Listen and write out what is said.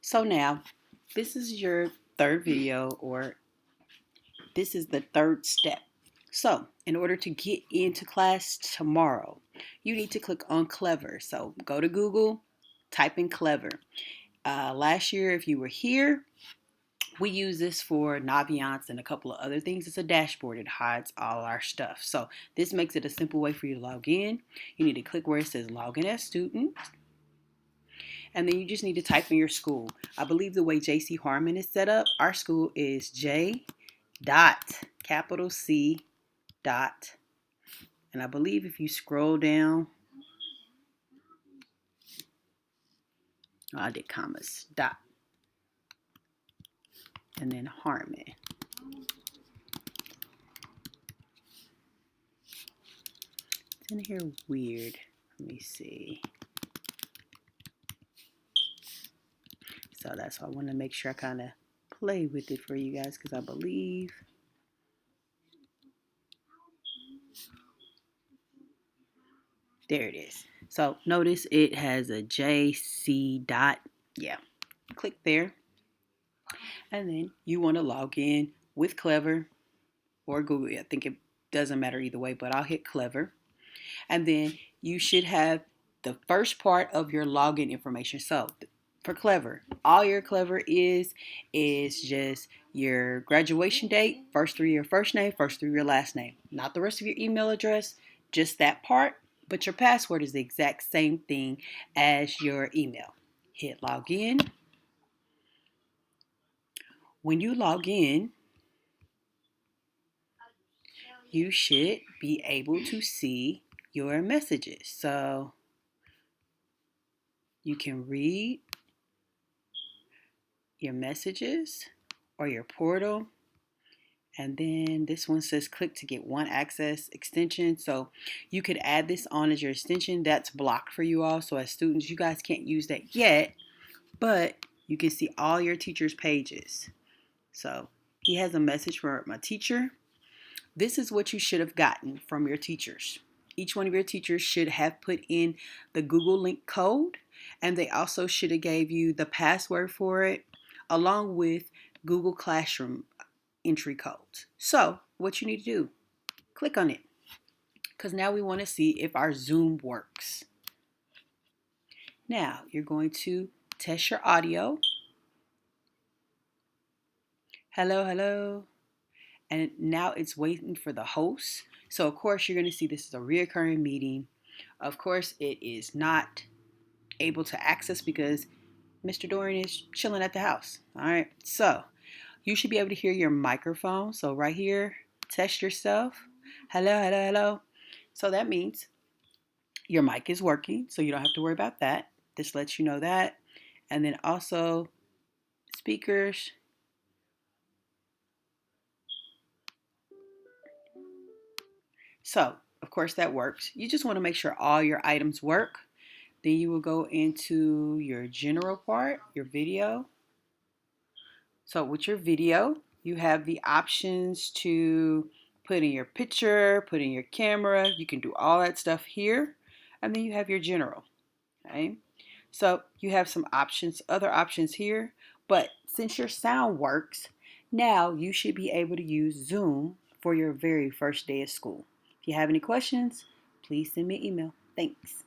So now, this is your third video, or this is the third step. So, in order to get into class tomorrow, you need to click on Clever. So, go to Google, type in Clever. Last year, if you were here, we use this for Naviance and a couple of other things. It's a dashboard. It hides all our stuff. So, this makes it a simple way for you to log in. You need to click where it says Log in as student. And then you just need to type in your school. I believe the way JC Harmon is set up, our school is J dot capital C dot. And I believe if you scroll down, I did commas, dot, and then Harmon. It's in here weird. Let me see. So that's why I want to make sure I kind of play with it for you guys, because I believe there it is. So notice it has a JC dot. Yeah, click there. And then you want to log in with Clever or Google. I think it doesn't matter either way, but I'll hit Clever. And then you should have the first part of your login information. So for Clever, all your Clever is just your graduation date, first three of your first name, first three of your last name. Not the rest of your email address, just that part. But your password is the exact same thing as your email. Hit login. When you log in, you should be able to see your messages. So you can read your messages or your portal. And then this one says click to get one access extension. So you could add this on as your extension. That's blocked for you all. So as students, you guys can't use that yet, but you can see all your teachers' pages. So he has a message for my teacher. This is what you should have gotten from your teachers. Each one of your teachers should have put in the Google link code, and they also should have gave you the password for it along with Google Classroom entry codes. So what you need to do, click on it, because now we want to see if our Zoom works. Now you're going to test your audio. Hello, hello. And now it's waiting for the host. So of course you're going to see this is a reoccurring meeting. Of course it is not able to access because Mr. Dorian is chilling at the house. All right, so you should be able to hear your microphone. So right here, test yourself. Hello, hello, hello. So that means your mic is working, so you don't have to worry about that. This lets you know that. And then also speakers. So of course that works. You just want to make sure all your items work. Then you will go into your general part, your video. So with your video, you have the options to put in your picture, put in your camera. You can do all that stuff here. And then you have your general. Okay. So you have some options, other options here. But since your sound works, now you should be able to use Zoom for your very first day of school. If you have any questions, please send me an email. Thanks.